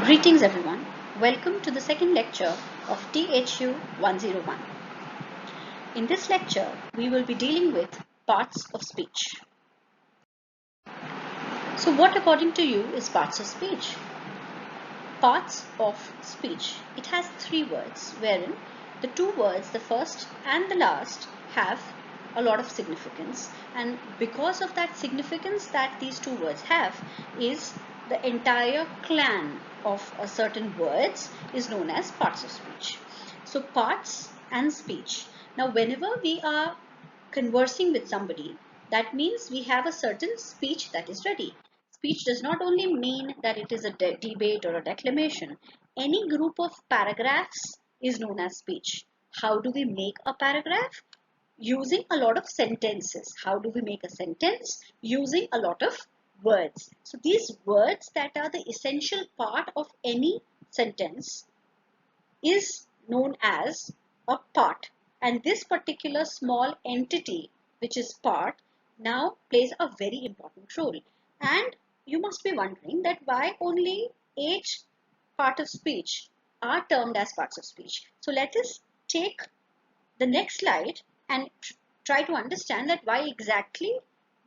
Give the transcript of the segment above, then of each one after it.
Greetings everyone. Welcome to the second lecture of THU 101. In this lecture, we will be dealing with parts of speech. So what according to you is parts of speech? Parts of speech. It has three words wherein the two words, the first and the last, have a lot of significance, and because of that significance that these two words have is the entire clan of a certain words is known as parts of speech. So parts and speech. Now whenever we are conversing with somebody, that means we have a certain speech that is ready. Speech does not only mean that it is a debate or a declamation. Any group of paragraphs is known as speech. How do we make a paragraph? Using a lot of sentences. How do we make a sentence? Using a lot of words. So these words that are the essential part of any sentence is known as a part. And this particular small entity, which is part, now plays a very important role. And you must be wondering that why only 8 parts of speech are termed as parts of speech. So let us take the next slide and try to understand that why exactly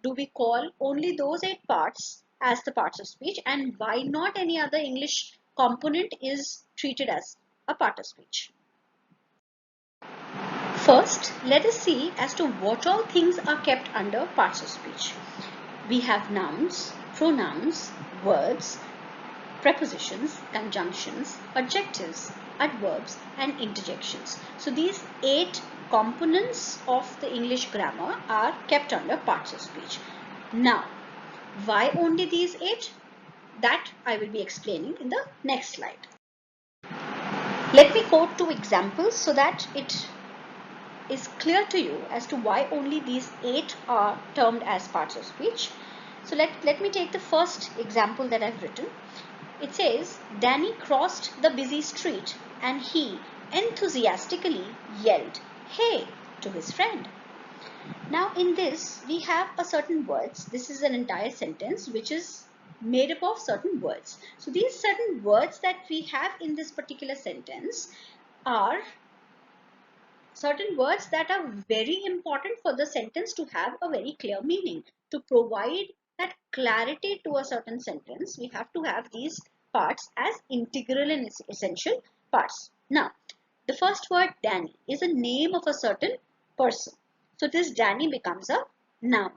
do we call only those 8 parts as the parts of speech, and why not any other English component is treated as a part of speech. First, let us see as to what all things are kept under parts of speech. We have nouns, pronouns, verbs, prepositions, conjunctions, adjectives, adverbs and interjections. So these 8 components of the English grammar are kept under parts of speech. Now, why only these 8? That I will be explaining in the next slide. Let me quote 2 examples so that it is clear to you as to why only these 8 are termed as parts of speech. So let me take the first example that I've written. It says, Danny crossed the busy street and he enthusiastically yelled, "Hey!" to his friend. Now in this, we have a certain words. This is an entire sentence which is made up of certain words. So these certain words that we have in this particular sentence are certain words that are very important for the sentence to have a very clear meaning. To provide that clarity to a certain sentence, we have to have these parts as integral and essential parts. Now, the first word Danny is a name of a certain person. So this Danny becomes a noun.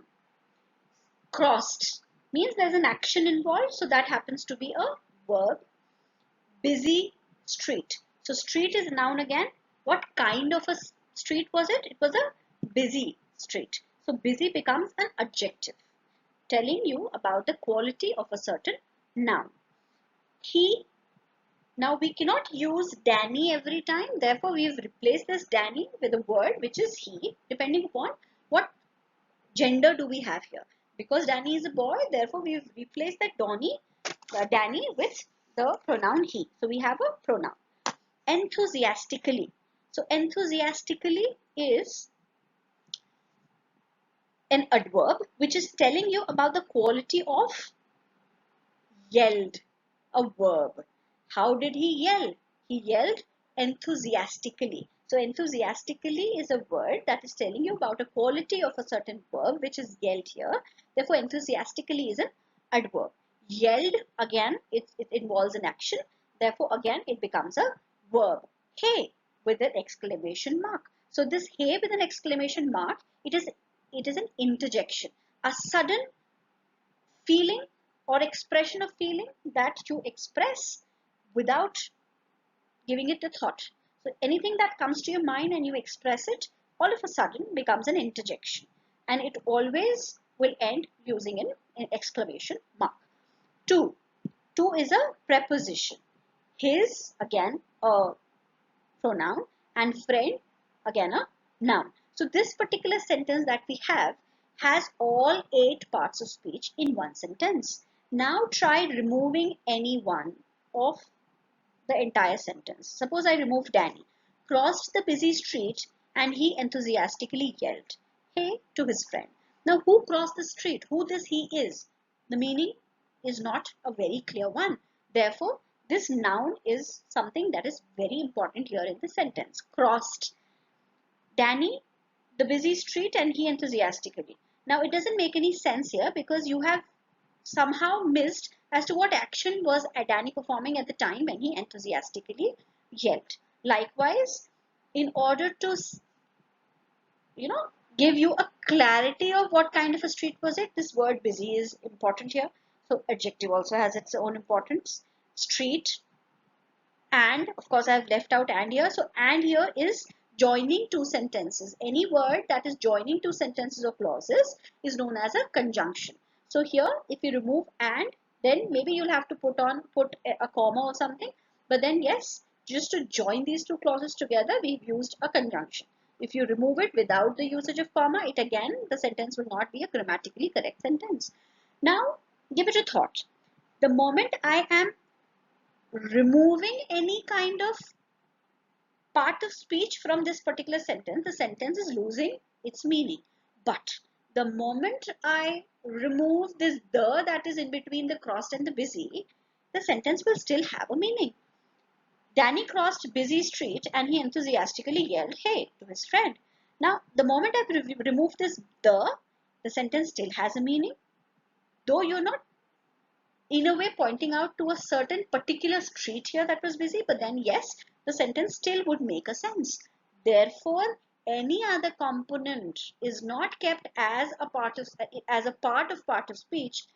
Crossed means there's an action involved, so that happens to be a verb. Busy street. So street is a noun again. What kind of a street was it? It was a busy street. So busy becomes an adjective, telling you about the quality of a certain noun. He, now we cannot use Danny every time. Therefore, we've replaced this Danny with a word which is he, depending upon what gender do we have here. Because Danny is a boy, therefore we've replaced that Danny with the pronoun he. So we have a pronoun. Enthusiastically. So enthusiastically is an adverb which is telling you about the quality of yelled, a verb. How did he yell? He yelled enthusiastically. So enthusiastically is a word that is telling you about a quality of a certain verb which is yelled here. Therefore enthusiastically is an adverb. Yelled, again, it involves an action. Therefore again it becomes a verb. Hey, with an exclamation mark. So this hey with an exclamation mark, it is an interjection, a sudden feeling or expression of feeling that you express without giving it a thought. So anything that comes to your mind and you express it, all of a sudden becomes an interjection, and it always will end using an exclamation mark. To is a preposition. His, again a pronoun, and friend, again a noun. So this particular sentence that we have has all 8 parts of speech in one sentence. Now try removing any one of the entire sentence. Suppose I remove Danny. Crossed the busy street and he enthusiastically yelled, "Hey!" to his friend. Now who crossed the street? Who this he is? The meaning is not a very clear one. Therefore, This noun is something that is very important here in the sentence. Crossed Danny the busy street and he enthusiastically. Now it doesn't make any sense here because you have somehow missed as to what action was Danny performing at the time when he enthusiastically yelled. Likewise, in order to give you a clarity of what kind of a street was it, this word busy is important here. So adjective also has its own importance. Street, and of course I've left out and here. So and here is joining two sentences. Any word that is joining two sentences or clauses is known as a conjunction. So here if you remove and, then maybe you'll have to put a comma or something, but then yes, just to join these two clauses together we've used a conjunction. If you remove it without the usage of comma, it again, the sentence will not be a grammatically correct sentence. Now give it a thought. The moment I am removing any kind of part of speech from this particular sentence, the sentence is losing its meaning. But the moment I remove this the that is in between the crossed and the busy, the sentence will still have a meaning. Danny crossed busy street and he enthusiastically yelled, "Hey," to his friend. Now, the moment I've removed this the sentence still has a meaning. Though you're not in a way pointing out to a certain particular street here that was busy, but then yes, the sentence still would make a sense. Therefore, any other component is not kept as a part of speech,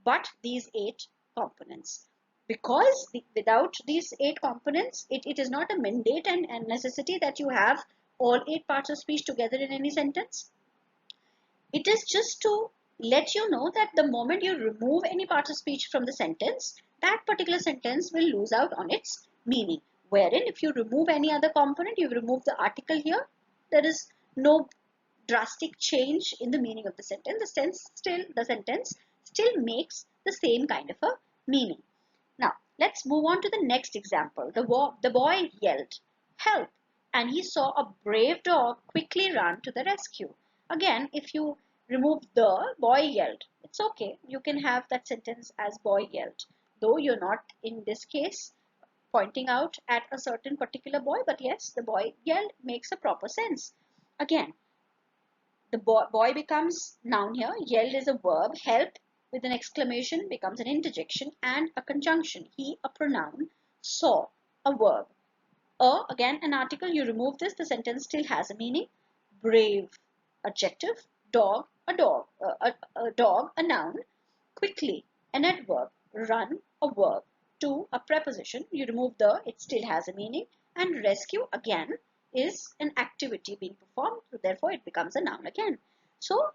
but these 8 components. Because without these 8 components, it is not a mandate and necessity that you have all 8 parts of speech together in any sentence. It is just to let you know that the moment you remove any part of speech from the sentence, that particular sentence will lose out on its meaning. Wherein if you remove any other component, you remove the article here, there is no drastic change in the meaning of the sentence. The sentence still makes the same kind of a meaning. Now, let's move on to the next example. The boy yelled, "Help!" and he saw a brave dog quickly run to the rescue. Again, if you remove the boy yelled, it's okay. You can have that sentence as boy yelled. Though you're not in this case pointing out at a certain particular boy, but yes, the boy yelled makes a proper sense. Again, the boy becomes noun here. Yelled is a verb. Help with an exclamation becomes an interjection and a conjunction. He, a pronoun. Saw, a verb. Again, an article. You remove this, the sentence still has a meaning. Brave, adjective. Dog, a dog. A dog, a noun. Quickly, an adverb. Run, a verb. To, a preposition. You remove the, it still has a meaning. And rescue, again, is an activity being performed, so therefore it becomes a noun again. So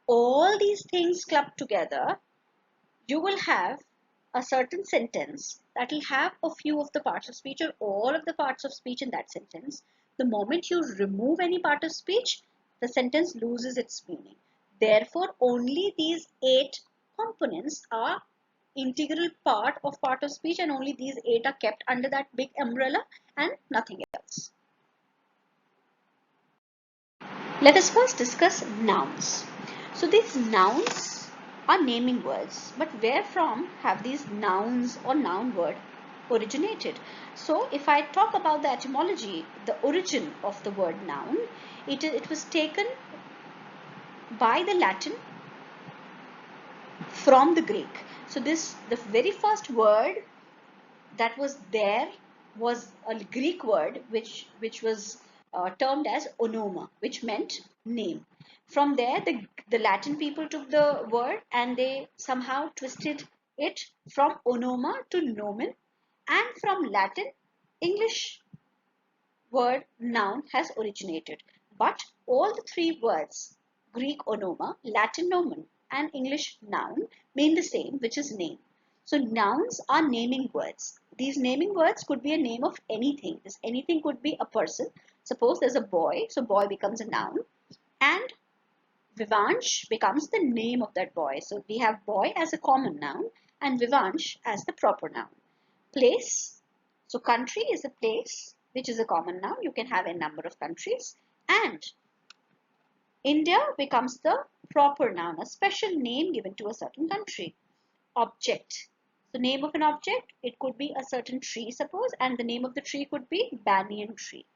all these things clubbed together, you will have a certain sentence that will have a few of the parts of speech or all of the parts of speech in that sentence. The moment you remove any part of speech, the sentence loses its meaning. Therefore, only these 8 components are integral part of speech, and only these 8 are kept under that big umbrella and nothing else. Let us first discuss nouns. So these nouns are naming words, but where from have these nouns or noun word originated? So if I talk about the etymology, the origin of the word noun, it was taken by the Latin from the Greek. So the very first word that was there was a Greek word which was termed as onoma, which meant name. From there, the Latin people took the word and they somehow twisted it from onoma to nomen, and from Latin, English word noun has originated. But all the 3 words, Greek onoma, Latin nomen, and English noun, mean the same, which is name. So nouns are naming words. These naming words could be a name of anything. This anything could be a person. Suppose there's a boy, so boy becomes a noun, and Vivansh becomes the name of that boy. So we have boy as a common noun and Vivansh as the proper noun. Place, so country is a place which is a common noun. You can have a number of countries, and India becomes the proper noun, a special name given to a certain country. Object, So name of an object, it could be a certain tree, suppose, and the name of the tree could be banyan tree.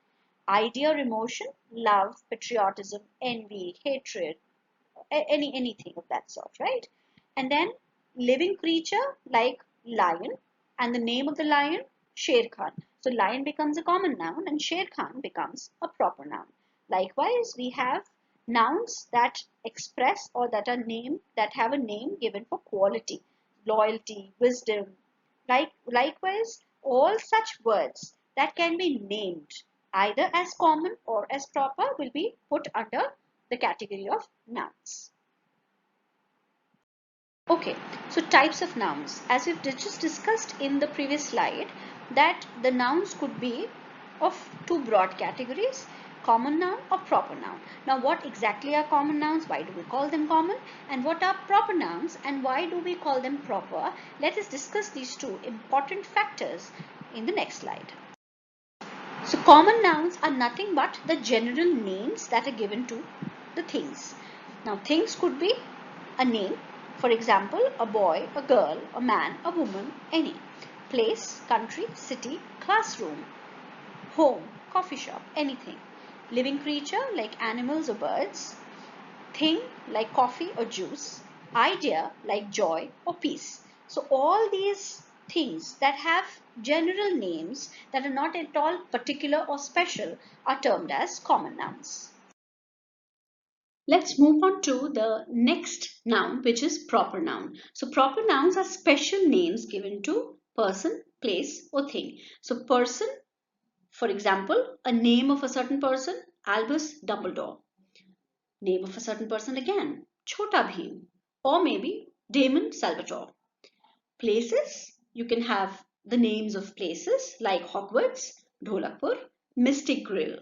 Idea or emotion, love, patriotism, envy, hatred, anything of that sort, right? And then living creature like lion, and the name of the lion, Sher Khan. So lion becomes a common noun and Sher Khan becomes a proper noun. Likewise, we have nouns that express or that are named, that have a name given for quality, loyalty, wisdom. Likewise, all such words that can be named either as common or as proper will be put under the category of nouns. Okay, so types of nouns. As we've just discussed in the previous slide, that the nouns could be of two broad categories, common noun or proper noun. Now, what exactly are common nouns? Why do we call them common? And what are proper nouns? And why do we call them proper? Let us discuss these two important factors in the next slide. So, common nouns are nothing but the general names that are given to the things. Now, things could be a name. For example, a boy, a girl, a man, a woman, any. Place, country, city, classroom, home, coffee shop, anything. Living creature like animals or birds. Thing like coffee or juice. Idea like joy or peace. So all these things that have general names that are not at all particular or special are termed as common nouns. Let's move on to the next noun, which is proper noun. So proper nouns are special names given to person, place or thing. So person, for example, a name of a certain person, Albus Dumbledore. Name of a certain person again, Chota Bheem, or maybe Damon Salvatore. Places, you can have the names of places like Hogwarts, Dholakpur, Mystic Grill.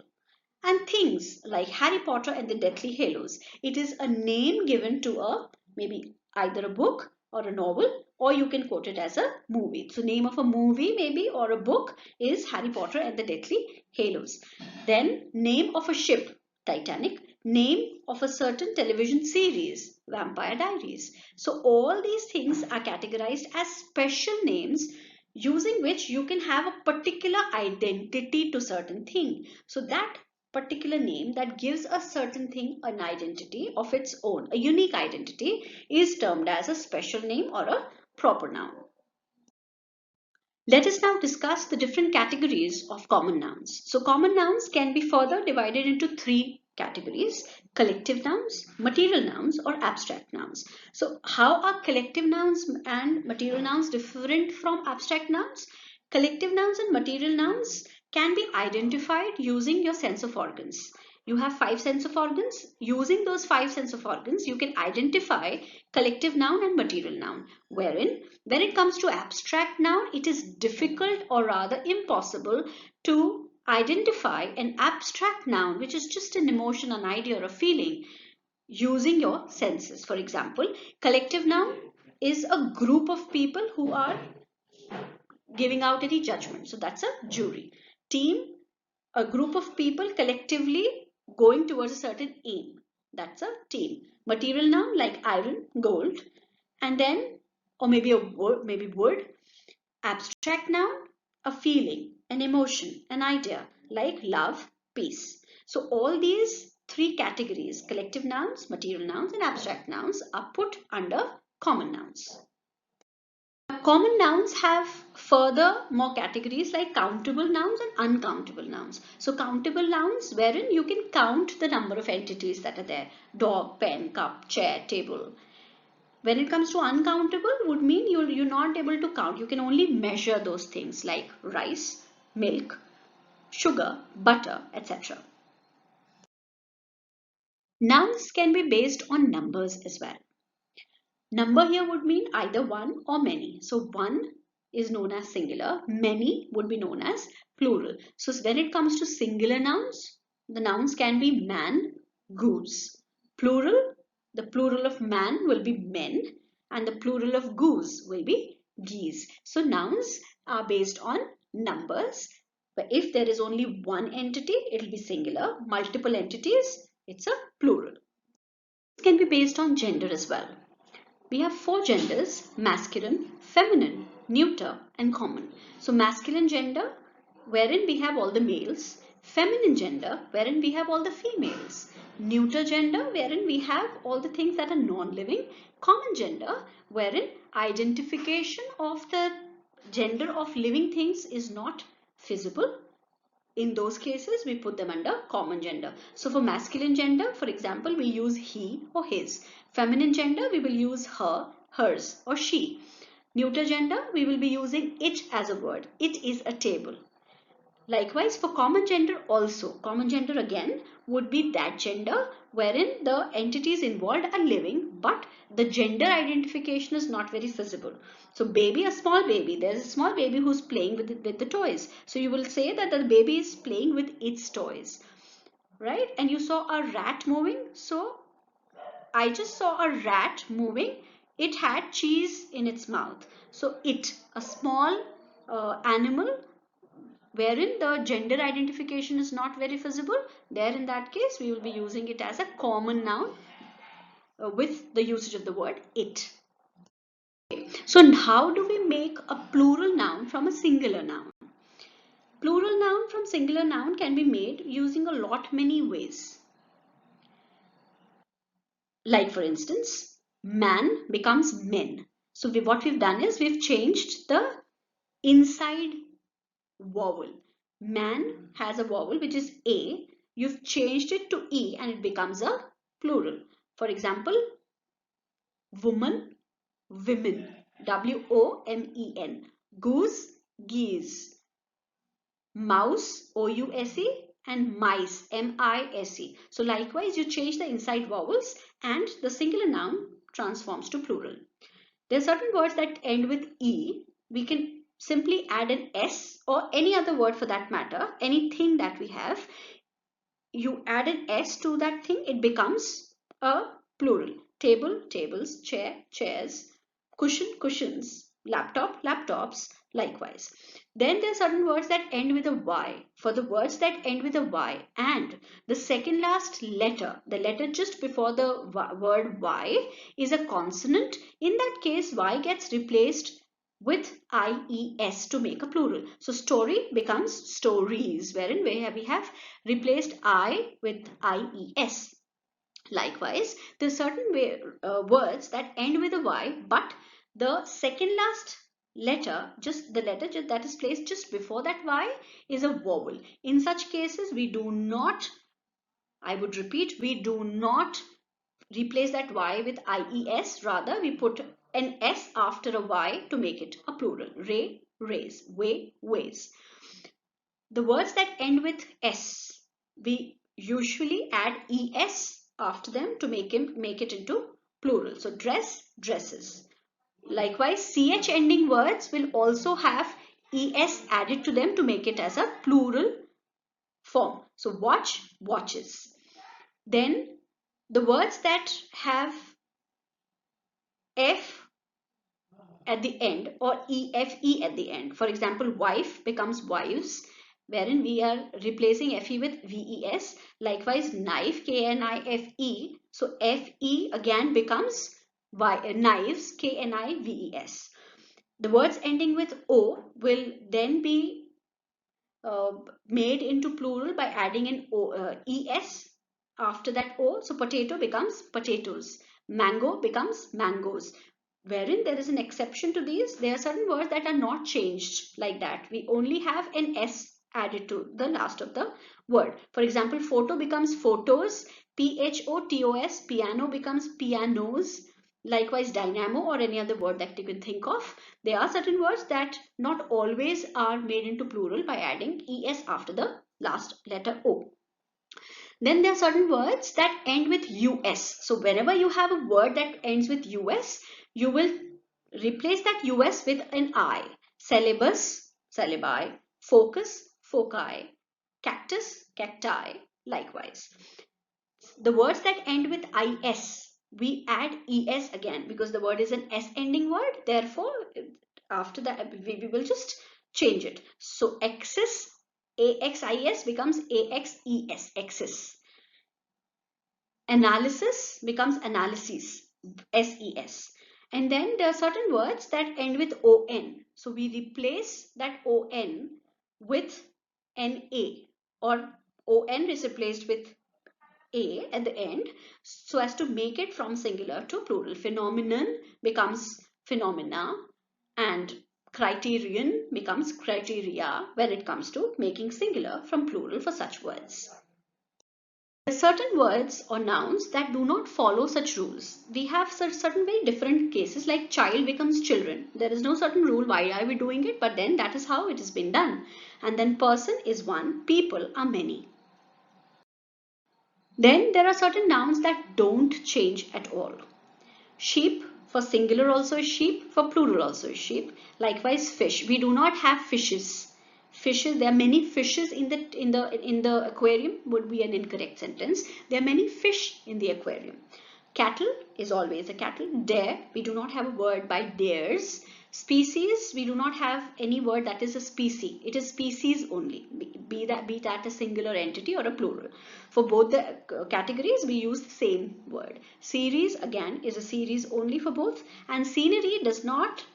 And things like Harry Potter and the Deathly Hallows. It is a name given to a maybe either a book or a novel, or you can quote it as a movie. So name of a movie maybe or a book is Harry Potter and the Deathly Hallows. Then name of a ship, Titanic. Name of a certain television series, Vampire Diaries. So all these things are categorized as special names using which you can have a particular identity to certain thing. So that particular name that gives a certain thing an identity of its own, a unique identity, is termed as a special name or a proper noun. Let us now discuss the different categories of common nouns. So common nouns can be further divided into three categories: collective nouns, material nouns or abstract nouns. So how are collective nouns and material nouns different from abstract nouns? Collective nouns and material nouns can be identified using your sense of organs. You have 5 sense of organs. Using those 5 sense of organs, you can identify collective noun and material noun. Wherein, when it comes to abstract noun, it is difficult or rather impossible to identify an abstract noun, which is just an emotion, an idea or a feeling, using your senses. For example, collective noun is a group of people who are giving out any judgment. So that's a jury. Team, a group of people collectively going towards a certain aim. That's a team. Material noun like iron, gold, and then, or maybe a word, maybe wood. Abstract noun, a feeling, an emotion, an idea like love, peace. So all these three categories, collective nouns, material nouns, and abstract nouns, are put under common nouns. Common nouns have further more categories like countable nouns and uncountable nouns. So countable nouns wherein you can count the number of entities that are there: dog, pen, cup, chair, table. When it comes to uncountable would mean you're not able to count. You can only measure those things like rice, milk, sugar, butter, etc. Nouns can be based on numbers as well. Number here would mean either one or many. So one is known as singular, many would be known as plural. So when it comes to singular nouns, the nouns can be man, goose. Plural, the plural of man will be men and the plural of goose will be geese. So nouns are based on numbers. But if there is only one entity, it will be singular. Multiple entities, it's a plural. It can be based on gender as well. We have 4 genders: masculine, feminine, neuter, and common. So masculine gender, wherein we have all the males. Feminine gender, wherein we have all the females. Neuter gender, wherein we have all the things that are non-living. Common gender, wherein identification of the gender of living things is not feasible. In those cases, we put them under common gender. So for masculine gender, for example, we use he or his. Feminine gender, we will use her, hers, or she. Neuter gender, we will be using it as a word. It is a table. Likewise, for common gender also, common gender again would be that gender wherein the entities involved are living, but the gender identification is not very feasible. So baby, a small baby, there's a small baby who's playing with the toys. So you will say that the baby is playing with its toys, right? And you saw a rat moving. So I just saw a rat moving. It had cheese in its mouth. So it, a small animal wherein the gender identification is not very feasible, there in that case we will be using it as a common noun with the usage of the word it. So how do we make a plural noun from a singular noun? Plural noun from singular noun can be made using a lot many ways. Like for instance, man becomes men. So what we've done is we've changed the inside vowel. Man has a vowel which is A. You've changed it to E and it becomes a plural. For example, woman, women. W-O-M-E-N. Goose, geese. Mouse, O-U-S-E, and mice, M-I-S-E. So likewise, you change the inside vowels and the singular noun transforms to plural. There are certain words that end with E. We can simply add an S or any other word for that matter, anything that we have. You add an S to that thing, it becomes a plural. Table, tables, chair, chairs, cushion, cushions, laptop, laptops, likewise. Then there are certain words that end with a Y. For the words that end with a Y and the second last letter, the letter just before the word Y is a consonant, in that case Y gets replaced with IES to make a plural. So story becomes stories, wherein we have replaced I with IES. Likewise, there are certain words that end with a Y, but the second last letter, just the letter that is placed just before that Y is a vowel. In such cases, we do not, I would repeat, we do not replace that Y with IES. Rather, we put an S after a Y to make it a plural. Ray, rays, way, ways. The words that end with S, we usually add ES after them to make it into plural. So dress, dresses. Likewise, CH ending words will also have ES added to them to make it as a plural form. So watch, watches. Then the words that have F at the end or EFE at the end. For example, wife becomes wives, wherein we are replacing FE with VES. Likewise, knife, KNIFE. So FE again becomes knives, KNIVES. The words ending with O will then be made into plural by adding an ES after that O. So potato becomes potatoes. Mango becomes mangoes. Wherein there is an exception to these, there are certain words that are not changed like that. We only have an S added to the last of the word. For example, photo becomes photos, PHOTOS, piano becomes pianos. Likewise, dynamo or any other word that you can think of. There are certain words that not always are made into plural by adding ES after the last letter O. Then there are certain words that end with US. So whenever you have a word that ends with US, you will replace that US with an I. Syllabus, syllabi. Focus, foci. Cactus, cacti. Likewise. The words that end with IS, we add ES again because the word is an S ending word. Therefore, after that, we will just change it. So axis, AXIS becomes AXES, axis. Analysis becomes analysis, SES. And then there are certain words that end with on. So we replace that on with na, or on is replaced with a at the end, so as to make it from singular to plural. Phenomenon becomes phenomena, and criterion becomes criteria when it comes to making singular from plural for such words. There are certain words or nouns that do not follow such rules. We have certain very different cases, like child becomes children. There is no certain rule why are we doing it, but then that is how it has been done. And then person is one, people are many. Then there are certain nouns that don't change at all. Sheep, for singular also is sheep, for plural also is sheep. Likewise fish. We do not have fishes. Fishes, there are many fishes in the aquarium would be an incorrect sentence. There are many fish in the aquarium. Cattle is always a cattle. Dare, we do not have a word by dares. Species, we do not have any word that is a species. It is species only, be that a singular entity or a plural. For both the categories, we use the same word. Series, again, is a series only for both. And scenery does not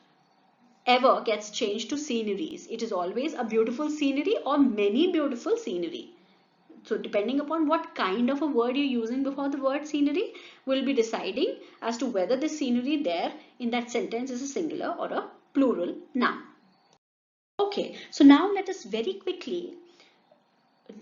ever gets changed to sceneries. It is always a beautiful scenery or many beautiful scenery. So depending upon what kind of a word you're using before the word scenery will be deciding as to whether the scenery there in that sentence is a singular or a plural noun. Okay, so now let us very quickly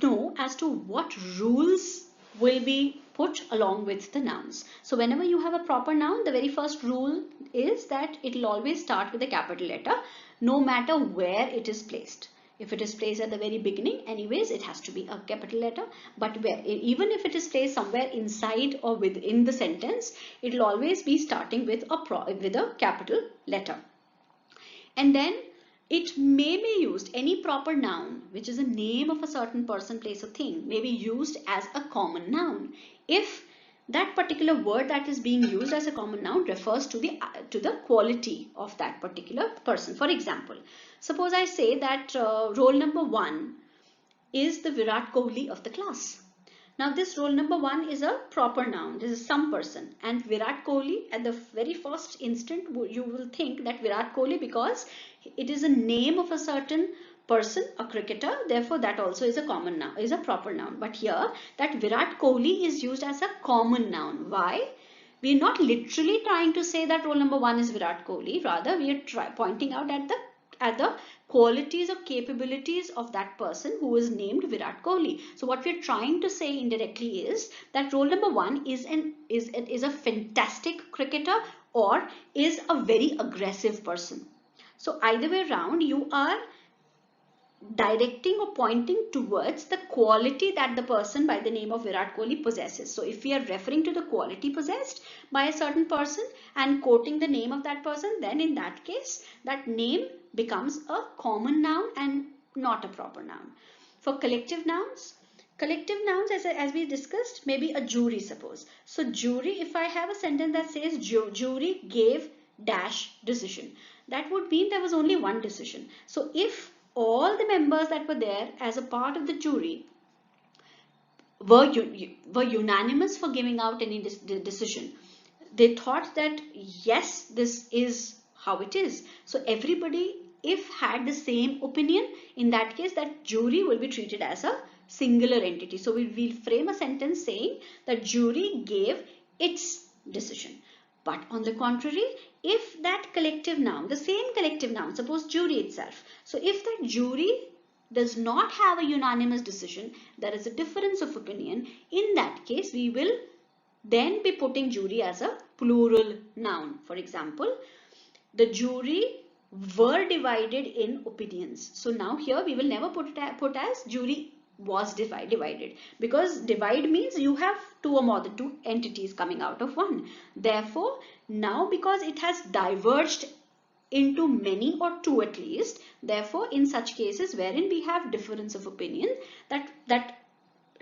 know as to what rules will be put along with the nouns. So whenever you have a proper noun, the very first rule is that it will always start with a capital letter, no matter where it is placed. If it is placed at the very beginning, anyways, it has to be a capital letter. But even if it is placed somewhere inside or within the sentence, it will always be starting with a capital letter. And then it may be used, any proper noun, which is a name of a certain person, place, or thing, may be used as a common noun if that particular word that is being used as a common noun refers to the quality of that particular person. For example, suppose I say that roll number 1 is the Virat Kohli of the class. Now this roll number 1 is a proper noun. This is some person, and Virat Kohli, at the very first instant you will think that Virat Kohli, because it is a name of a certain person, a cricketer, therefore that also is a common noun, is a proper noun. But here that Virat Kohli is used as a common noun. Why? We are not literally trying to say that roll number 1 is Virat Kohli. Rather, we are pointing out at the qualities or capabilities of that person who is named Virat Kohli. So what we're trying to say indirectly is that roll number 1 is a fantastic cricketer or is a very aggressive person. So either way around, you are directing or pointing towards the quality that the person by the name of Virat Kohli possesses. So if we are referring to the quality possessed by a certain person and quoting the name of that person, then in that case that name becomes a common noun and not a proper noun. For collective nouns as we discussed, maybe a jury, suppose. So jury, if I have a sentence that says jury gave dash decision, that would mean there was only one decision. So if all the members that were there as a part of the jury were unanimous for giving out any decision, they thought that yes, this is how it is. So everybody, if had the same opinion, in that case that jury will be treated as a singular entity. So we will frame a sentence saying that jury gave its decision. But on the contrary, if that collective noun, the same collective noun, suppose jury itself. So if that jury does not have a unanimous decision, there is a difference of opinion, in that case we will then be putting jury as a plural noun. For example, the jury were divided in opinions. So now here we will never put as jury was divided, because divide means you have two or more than two entities coming out of one. Therefore, now because it has diverged into many or two at least, therefore in such cases wherein we have difference of opinion, that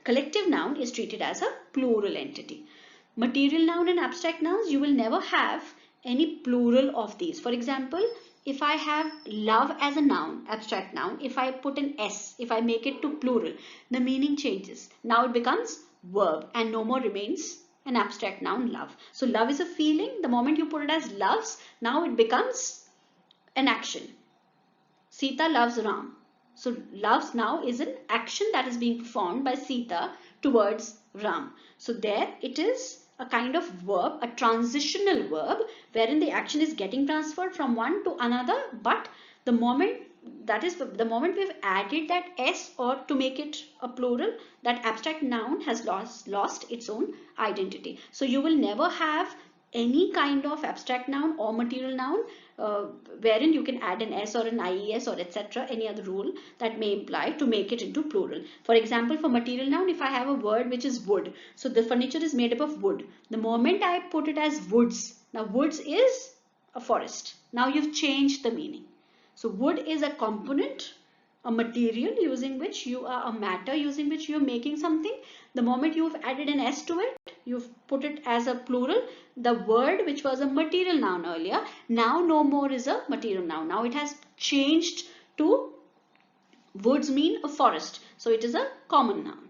collective noun is treated as a plural entity. Material noun and abstract nouns, you will never have any plural of these. For example, if I have love as a noun, abstract noun, if I put an S, if I make it to plural, the meaning changes. Now it becomes verb and no more remains An abstract noun, love. So love is a feeling. The moment you put it as loves, now it becomes an action. Sita loves Ram. So loves now is an action that is being performed by Sita towards Ram. So there it is a kind of verb, a transitional verb, wherein the action is getting transferred from one to another, but the moment, that is the moment we've added that s or to make it a plural, that abstract noun has lost its own identity. So you will never have any kind of abstract noun or material noun wherein you can add an s or an ies or etc., any other rule that may imply to make it into plural. For example, for material noun, if I have a word which is wood, so the furniture is made up of wood. The moment I put it as woods, now woods is a forest. Now you've changed the meaning. So wood is a component, a material using which you are, a matter using which you are making something. The moment you've added an s to it, you've put it as a plural. The word which was a material noun earlier, now no more is a material noun. Now it has changed to, woods mean a forest. So it is a common noun.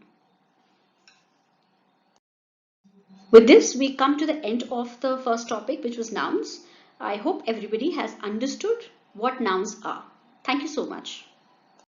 With this, we come to the end of the first topic, which was nouns. I hope everybody has understood what nouns are. Thank you so much.